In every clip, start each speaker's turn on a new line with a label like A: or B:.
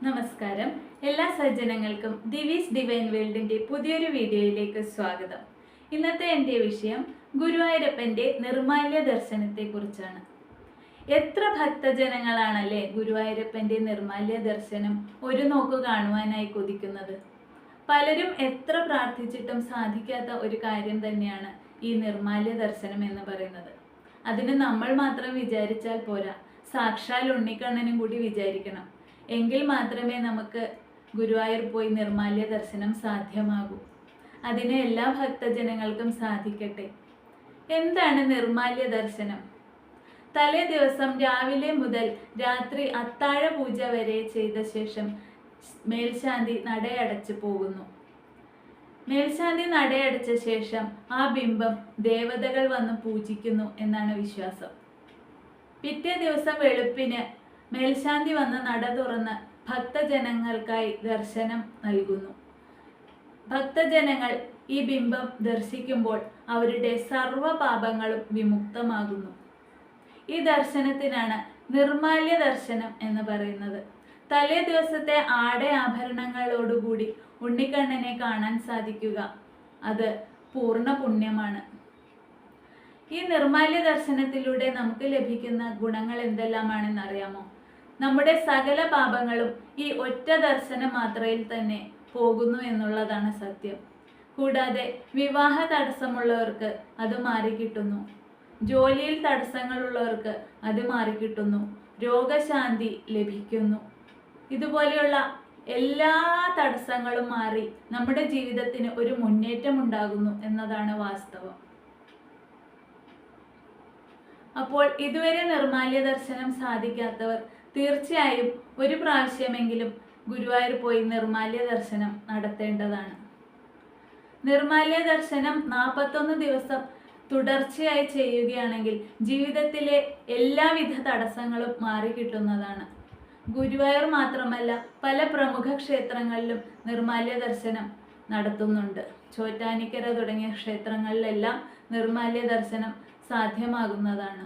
A: നമസ്കാരം. എല്ലാ സജ്ജനങ്ങൾക്കും ദിവീസ് ഡിവൈൻ വേൾഡിന്റെ പുതിയൊരു വീഡിയോയിലേക്ക് സ്വാഗതം. ഇന്നത്തെ എൻ്റെ വിഷയം ഗുരുവായൂരപ്പന്റെ നിർമാല്യ ദർശനത്തെ കുറിച്ചാണ്. എത്ര ഭക്തജനങ്ങളാണല്ലേ ഗുരുവായൂരപ്പന്റെ നിർമാല്യ ദർശനം ഒരു നോക്ക് കാണുവാനായി കൊതിക്കുന്നത്. പലരും എത്ര പ്രാർത്ഥിച്ചിട്ടും സാധിക്കാത്ത ഒരു കാര്യം തന്നെയാണ് ഈ നിർമാല്യ ദർശനം എന്ന് പറയുന്നത്. അതിന് നമ്മൾ മാത്രം വിചാരിച്ചാൽ പോരാ, സാക്ഷാൽ ഉണ്ണിക്കണ്ണനും കൂടി വിചാരിക്കണം. എങ്കിൽ മാത്രമേ നമുക്ക് ഗുരുവായൂർ പോയി നിർമാല്യ ദർശനം സാധ്യമാകൂ. അതിന് എല്ലാ ഭക്തജനങ്ങൾക്കും സാധിക്കട്ടെ. എന്താണ് നിർമാല്യ ദർശനം? തലേ ദിവസം രാവിലെ മുതൽ രാത്രി അത്താഴ പൂജ വരെ ചെയ്ത ശേഷം മേൽശാന്തി നടയടച്ചു പോകുന്നു. മേൽശാന്തി നടയടച്ച ശേഷം ആ ബിംബം ദേവതകൾ വന്ന് പൂജിക്കുന്നു എന്നാണ് വിശ്വാസം. പിറ്റേ ദിവസം വെളുപ്പിന് മേൽശാന്തി വന്ന് നട തുറന്ന് ഭക്തജനങ്ങൾക്കായി ദർശനം നൽകുന്നു. ഭക്തജനങ്ങൾ ഈ ബിംബം ദർശിക്കുമ്പോൾ അവരുടെ സർവ്വ പാപങ്ങളും വിമുക്തമാകുന്നു. ഈ ദർശനത്തിനാണ് നിർമാല്യ ദർശനം എന്ന് പറയുന്നത്. തലേ ദിവസത്തെ ആഭരണങ്ങളോടുകൂടി ഉണ്ണിക്കണ്ണനെ കാണാൻ സാധിക്കുക അത് പൂർണ്ണ പുണ്യമാണ്. ഈ നിർമാല്യ ദർശനത്തിലൂടെ നമുക്ക് ലഭിക്കുന്ന ഗുണങ്ങൾ എന്തെല്ലാമാണെന്ന് അറിയാമോ? നമ്മുടെ സകല പാപങ്ങളും ഈ ഒറ്റ ദർശന മാത്രയിൽ തന്നെ പോകുന്നു എന്നുള്ളതാണ് സത്യം. കൂടാതെ വിവാഹ തടസ്സമുള്ളവർക്ക് അത് മാറിക്കിട്ടുന്നു, ജോലിയിൽ തടസ്സങ്ങളുള്ളവർക്ക് അത് മാറിക്കിട്ടുന്നു, രോഗശാന്തി ലഭിക്കുന്നു. ഇതുപോലെയുള്ള എല്ലാ തടസ്സങ്ങളും മാറി നമ്മുടെ ജീവിതത്തിന് ഒരു മുന്നേറ്റം ഉണ്ടാകുന്നു എന്നതാണ് വാസ്തവം. അപ്പോൾ ഇതുവരെ നിർമാല്യ ദർശനം സാധിക്കാത്തവർ തീർച്ചയായും ഒരു പ്രാവശ്യമെങ്കിലും ഗുരുവായൂർ പോയി നിർമാല്യ ദർശനം നടത്തേണ്ടതാണ്. നിർമാല്യ ദർശനം 41 ദിവസം തുടർച്ചയായി ചെയ്യുകയാണെങ്കിൽ ജീവിതത്തിലെ എല്ലാവിധ തടസ്സങ്ങളും മാറിക്കിട്ടുന്നതാണ്. ഗുരുവായൂർ മാത്രമല്ല, പല പ്രമുഖ ക്ഷേത്രങ്ങളിലും നിർമാല്യ ദർശനം നടത്തുന്നുണ്ട്. ചോറ്റാനിക്കര തുടങ്ങിയ ക്ഷേത്രങ്ങളിലെല്ലാം നിർമാല്യ ദർശനം സാധ്യമാകുന്നതാണ്.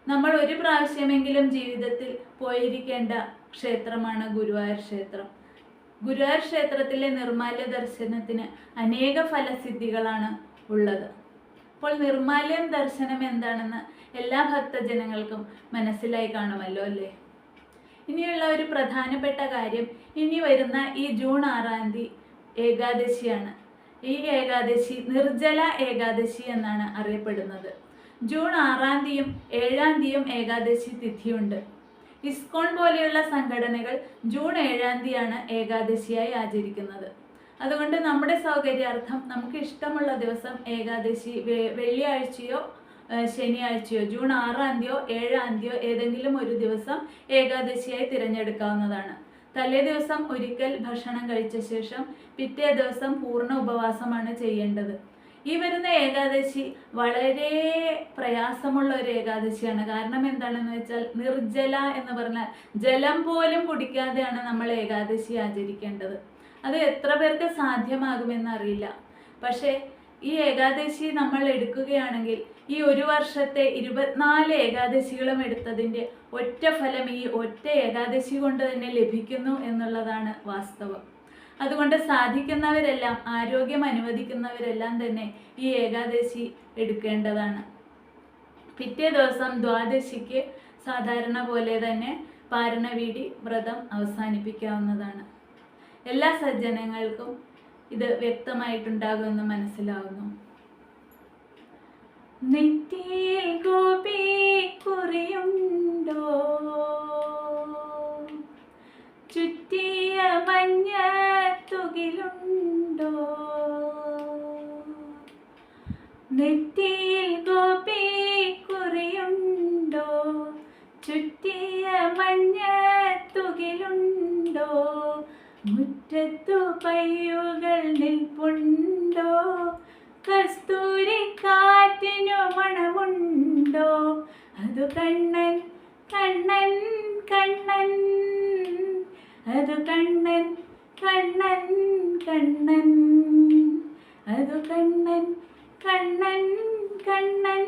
A: നമ്മൾ ഒരു പ്രാവശ്യമെങ്കിലും ജീവിതത്തിൽ പോയിരിക്കേണ്ട ക്ഷേത്രമാണ് ഗുരുവായൂർ ക്ഷേത്രം. ഗുരുവായൂർ ക്ഷേത്രത്തിലെ നിർമാല്യ ദർശനത്തിന് അനേക ഫലസിദ്ധികളാണ് ഉള്ളത്. അപ്പോൾ നിർമാല്യ ദർശനം എന്താണെന്ന് എല്ലാ ഭക്തജനങ്ങൾക്കും മനസ്സിലായി കാണുമല്ലോ അല്ലേ? ഇനിയുള്ള ഒരു പ്രധാനപ്പെട്ട കാര്യം, ഇനി വരുന്ന ഈ ജൂൺ 6-ാം തീയതി ഏകാദശിയാണ്. ഈ ഏകാദശി നിർജ്ജല ഏകാദശി എന്നാണ് അറിയപ്പെടുന്നത്. ജൂൺ 6-ാം തീയതിയും 7-ാം തീയതിയും ഏകാദശി തിഥിയുണ്ട്. ഇസ്കോൺ പോലെയുള്ള സംഘടനകൾ ജൂൺ 7-ാം തീയതിയാണ് ഏകാദശിയായി ആചരിക്കുന്നത്. അതുകൊണ്ട് നമ്മുടെ സൗകര്യാർത്ഥം നമുക്ക് ഇഷ്ടമുള്ള ദിവസം ഏകാദശി വെള്ളിയാഴ്ചയോ ശനിയാഴ്ചയോ ജൂൺ 6-ാം തീയതിയോ 7-ാം തീയതിയോ ഏതെങ്കിലും ഒരു ദിവസം ഏകാദശിയായി തിരഞ്ഞെടുക്കാവുന്നതാണ്. തലേ ദിവസം ഒരിക്കൽ ഭക്ഷണം കഴിച്ച ശേഷം പിറ്റേ ദിവസം പൂർണ്ണ ഉപവാസമാണ് ചെയ്യേണ്ടത്. ഈ വരുന്ന ഏകാദശി വളരെ പ്രയാസമുള്ള ഒരു ഏകാദശിയാണ്. കാരണം എന്താണെന്ന് വെച്ചാൽ നിർജ്ജല എന്ന് പറഞ്ഞാൽ ജലം പോലും കുടിക്കാതെയാണ് നമ്മൾ ഏകാദശി ആചരിക്കേണ്ടത്. അത് എത്ര പേർക്ക് സാധ്യമാകുമെന്ന് അറിയില്ല. പക്ഷേ ഈ ഏകാദശി നമ്മൾ എടുക്കുകയാണെങ്കിൽ ഈ ഒരു വർഷത്തെ 24 ഏകാദശികളും എടുത്തതിൻ്റെ ഒറ്റ ഫലം ഈ ഒറ്റ ഏകാദശി കൊണ്ട് തന്നെ ലഭിക്കുന്നു എന്നുള്ളതാണ് വാസ്തവം. അതുകൊണ്ട് സാധിക്കുന്നവരെല്ലാം, ആരോഗ്യം അനുവദിക്കുന്നവരെല്ലാം തന്നെ ഈ ഏകാദശി എടുക്കേണ്ടതാണ്. പിറ്റേ ദിവസം ദ്വാദശിക്ക് സാധാരണ പോലെ തന്നെ പാരണവീടി വ്രതം അവസാനിപ്പിക്കാവുന്നതാണ്. എല്ലാ സജ്ജനങ്ങൾക്കും ഇത് വ്യക്തമായിട്ടുണ്ടാകുമെന്ന് മനസ്സിലാവുന്നു. നെറ്റിയിൽ ഗോപി കുറിയുണ്ടോ, ചുറ്റിയ മഞ്ഞ തുകിലുണ്ടോ, നെറ്റിയിൽ ഗോപി കുറിയുണ്ടോ, ചുറ്റിയ മഞ്ഞ തുകിലുണ്ടോ, മുറ്റത്തു പയ്യുകൾ നിൽപ്പുണ്ടോ, കസ്തൂരി കാറ്റിനു മണമുണ്ടോ, അതു കണ്ണൻ കണ്ണൻ കണ്ണൻ, അതു കണ്ണൻ കണ്ണൻ കണ്ണൻ, അതു കണ്ണൻ കണ്ണൻ കണ്ണൻ,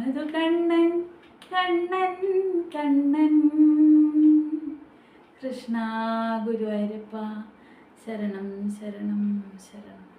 A: അതു കണ്ണൻ കണ്ണൻ കണ്ണൻ. കൃഷ്ണ ഗുരുവായൂരപ്പ ശരണം ശരണം ശരണം.